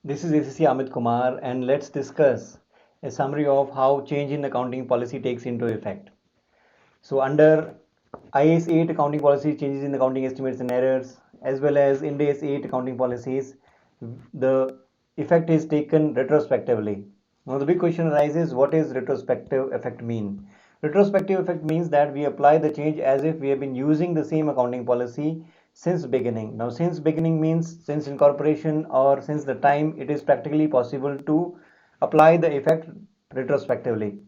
This is ACC Amit Kumar, and let's discuss a summary of how change in accounting policy takes into effect. So, under IAS 8 accounting policy, changes in accounting estimates and errors, as well as Ind AS 8 accounting policies, the effect is taken retrospectively. Now, the big question arises, what is retrospective effect mean? Retrospective effect means that we apply the change as if we have been using the same accounting policy since beginning. Now, since beginning means since incorporation or since the time it is practically possible to apply the effect retrospectively.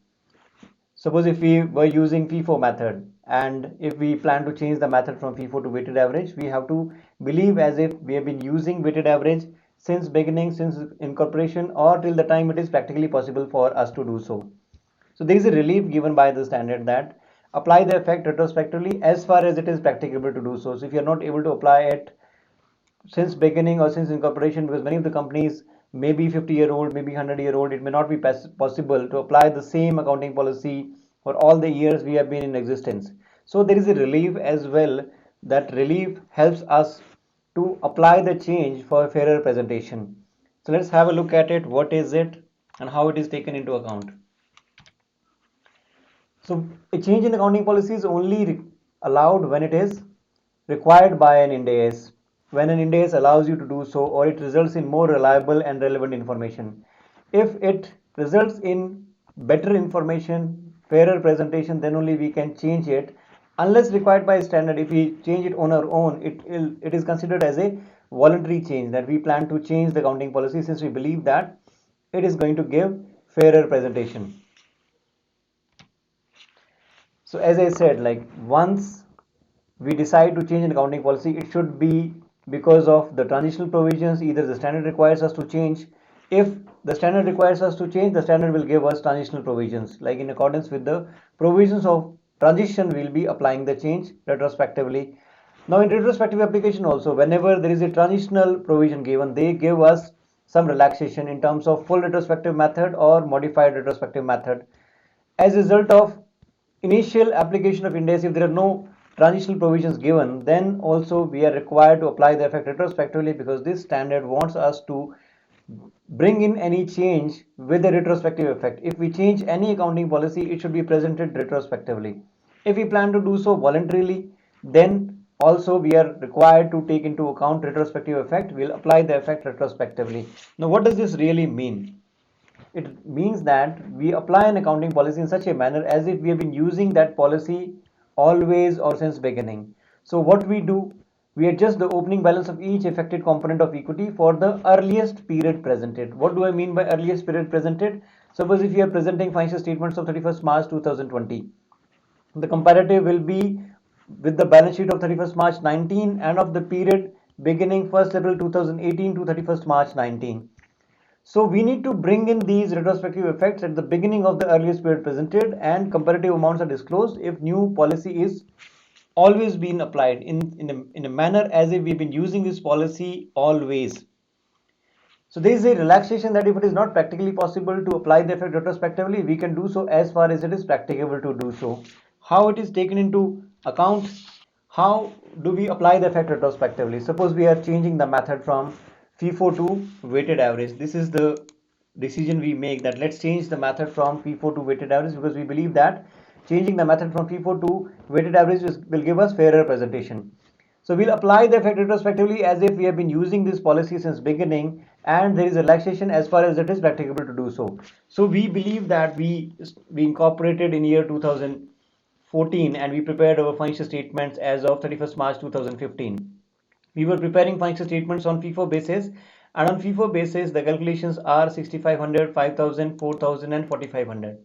Suppose if we were using FIFO method and if we plan to change the method from FIFO to weighted average, we have to believe as if we have been using weighted average since beginning, since incorporation, or till the time it is practically possible for us to do so. So there is a relief given by the standard that apply the effect retrospectively as far as it is practicable to do so. So if you are not able to apply it since beginning or since incorporation, because many of the companies may be 50-year-old, maybe 100-year-old, it may not be possible to apply the same accounting policy for all the years we have been in existence. So there is a relief as well. That relief helps us to apply the change for fairer presentation. So let's have a look at it. What is it and how it is taken into account? So a change in accounting policy is only allowed when it is required by an Ind AS, when an Ind AS allows you to do so, or it results in more reliable and relevant information. If it results in better information, fairer presentation, then only we can change it. Unless required by standard, if we change it on our own, it is considered as a voluntary change, that we plan to change the accounting policy since we believe that it is going to give fairer presentation. So as I said, like once we decide to change an accounting policy, it should be because of the transitional provisions. Either the standard requires us to change. If the standard requires us to change, the standard will give us transitional provisions. Like in accordance with the provisions of transition, we'll be applying the change retrospectively. Now in retrospective application also, whenever there is a transitional provision given, they give us some relaxation in terms of full retrospective method or modified retrospective method. As a result of initial application of Ind AS, if there are no transitional provisions given, then also we are required to apply the effect retrospectively, because this standard wants us to bring in any change with a retrospective effect. If we change any accounting policy, it should be presented retrospectively. If we plan to do so voluntarily, then also we are required to take into account retrospective effect. We'll apply the effect retrospectively. Now, what does this really mean? It means that we apply an accounting policy in such a manner as if we have been using that policy always or since beginning. So what we do, we adjust the opening balance of each affected component of equity for the earliest period presented. What do I mean by earliest period presented? Suppose if you are presenting financial statements of 31st March 2020, the comparative will be with the balance sheet of 31st March 19 and of the period beginning 1st April 2018 to 31st March 19. So we need to bring in these retrospective effects at the beginning of the earliest period presented, and comparative amounts are disclosed if new policy is always been applied in a manner as if we've been using this policy always. So there is a relaxation that if it is not practically possible to apply the effect retrospectively, we can do so as far as it is practicable to do so. How it is taken into account? How do we apply the effect retrospectively? Suppose we are changing the method from FIFO to weighted average. This is the decision we make, that let's change the method from FIFO to weighted average, because we believe that changing the method from FIFO to weighted average will give us fairer presentation. So we'll apply the effect retrospectively as if we have been using this policy since beginning, and there is relaxation as far as it is practicable to do so. So we believe that we incorporated in year 2014 and we prepared our financial statements as of 31st March 2015. We were preparing financial statements on FIFO basis, and on FIFO basis the calculations are 6500, 5000, 4000 and 4500.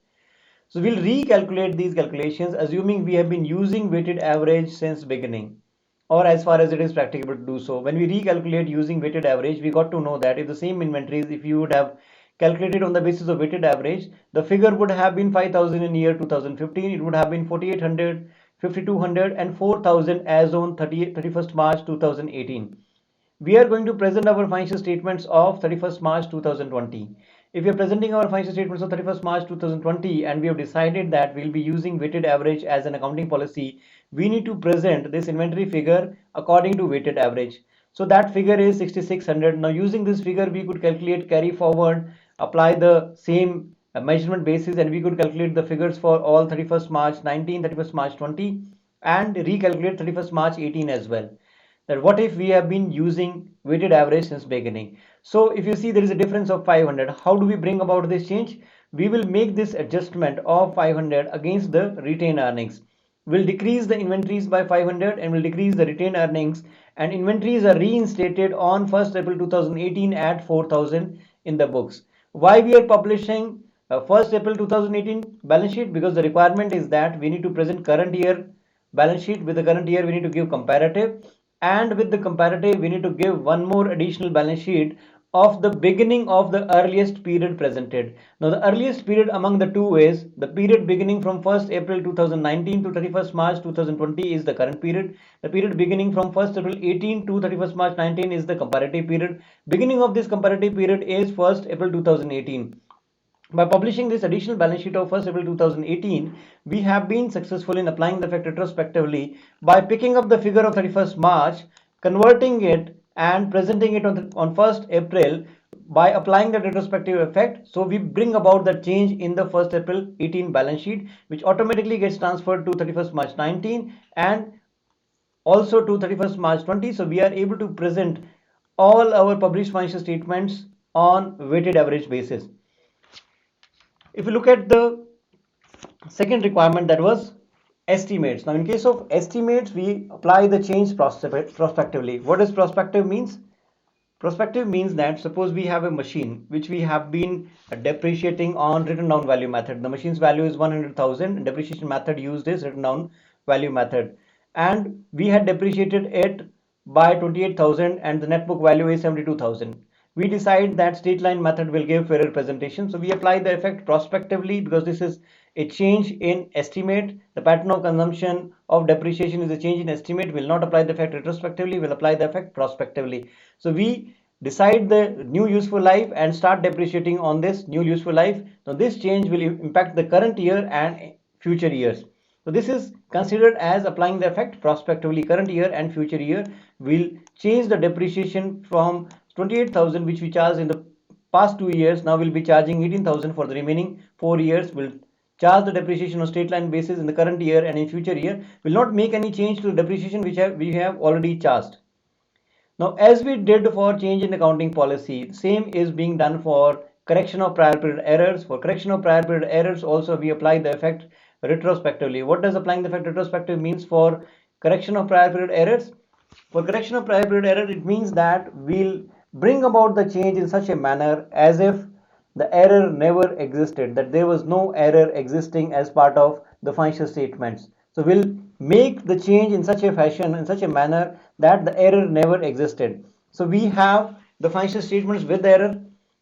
So we'll recalculate these calculations assuming we have been using weighted average since beginning, or as far as it is practicable to do so. When we recalculate using weighted average, we got to know that if the same inventories, if you would have calculated on the basis of weighted average, the figure would have been 5000 in year 2015, it would have been 4800, 5200 and 4000 as on 31st March 2018. We are going to present our financial statements of 31st March 2020. If we are presenting our financial statements of 31st March 2020 and we have decided that we'll be using weighted average as an accounting policy, we need to present this inventory figure according to weighted average. So that figure is 6600. Now using this figure we could calculate carry forward, apply the same measurement basis, and we could calculate the figures for all 31st March 19, 31st March 20, and recalculate 31st March 18 as well. That what if we have been using weighted average since beginning. So if you see there is a difference of 500, how do we bring about this change? We will make this adjustment of 500 against the retained earnings. We'll decrease the inventories by 500 and will decrease the retained earnings, and inventories are reinstated on 1st April 2018 at 4000 in the books. Why we are publishing 1st April 2018 balance sheet? Because the requirement is that we need to present current year balance sheet. With the current year we need to give comparative, and with the comparative we need to give one more additional balance sheet of the beginning of the earliest period presented. Now the earliest period among the two is the period beginning from 1st April 2019 to 31st March 2020 is the current period. The period beginning from 1st April 18 to 31st March 19 is the comparative period. Beginning of this comparative period is 1st April 2018. By publishing this additional balance sheet of 1st April 2018, we have been successful in applying the effect retrospectively by picking up the figure of 31st March, converting it and presenting it on 1st April by applying the retrospective effect. So we bring about the change in the 1st April 18 balance sheet, which automatically gets transferred to 31st March 19 and also to 31st March 20. So we are able to present all our published financial statements on weighted average basis. If you look at the second requirement, that was estimates. Now in case of estimates we apply the change prospectively. What does prospective means? Prospective means that suppose we have a machine which we have been depreciating on written down value method. The machine's value is 100,000 and depreciation method used is written down value method, and we had depreciated it by 28,000 and the net book value is 72,000. We decide that straight line method will give fairer presentation, so we apply the effect prospectively because this is a change in estimate. The pattern of consumption of depreciation is a change in estimate. Will not apply the effect retrospectively, will apply the effect prospectively. So we decide the new useful life and start depreciating on this new useful life. Now this change will impact the current year and future years. So this is considered as applying the effect prospectively. Current year and future year will change the depreciation from 28,000 which we charged in the past 2 years. Now we'll be charging 18,000 for the remaining 4 years. We'll charge the depreciation on straight line basis in the current year, and in future year will not make any change to the depreciation which we have already charged. Now as we did for change in accounting policy, same is being done for correction of prior period errors. For correction of prior period errors also we apply the effect retrospectively. What does applying the effect retrospective means for correction of prior period errors? For correction of prior period error, it means that we'll bring about the change in such a manner as if the error never existed, that there was no error existing as part of the financial statements. So we'll make the change in such a fashion, in such a manner that the error never existed. So we have the financial statements with error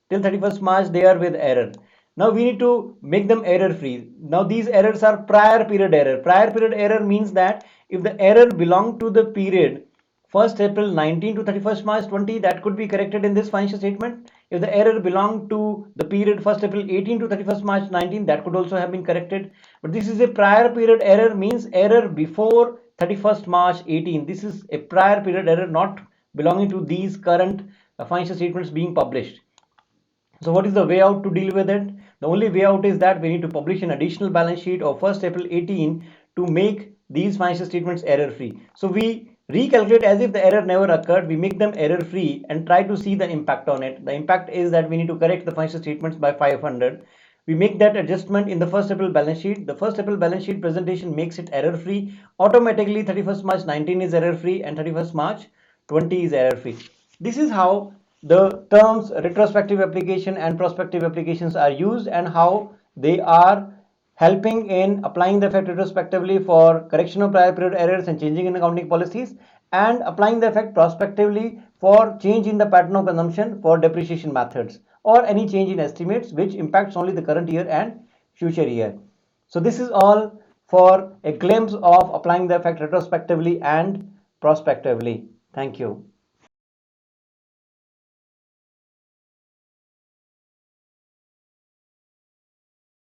till 31st March, they are with error. Now we need to make them error free. Now these errors are prior period error. Prior period error means that if the error belonged to the period 1st April 19 to 31st March 20, that could be corrected in this financial statement. If the error belonged to the period 1st April 18 to 31st March 19, that could also have been corrected. But this is a prior period error, means error before 31st March 18. This is a prior period error not belonging to these current financial statements being published. So what is the way out to deal with it? The only way out is that we need to publish an additional balance sheet of 1st April 18 to make these financial statements error free. So we recalculate as if the error never occurred. We make them error free and try to see the impact on it. The impact is that we need to correct the financial statements by 500. We make that adjustment in the 1st April balance sheet. The 1st April balance sheet presentation makes it error free. Automatically 31st March 19 is error free and 31st March 20 is error free. This is how the terms retrospective application and prospective applications are used, and how they are helping in applying the effect retrospectively for correction of prior period errors and changing in accounting policies, and applying the effect prospectively for change in the pattern of consumption for depreciation methods or any change in estimates which impacts only the current year and future year. So this is all for a glimpse of applying the effect retrospectively and prospectively. Thank you.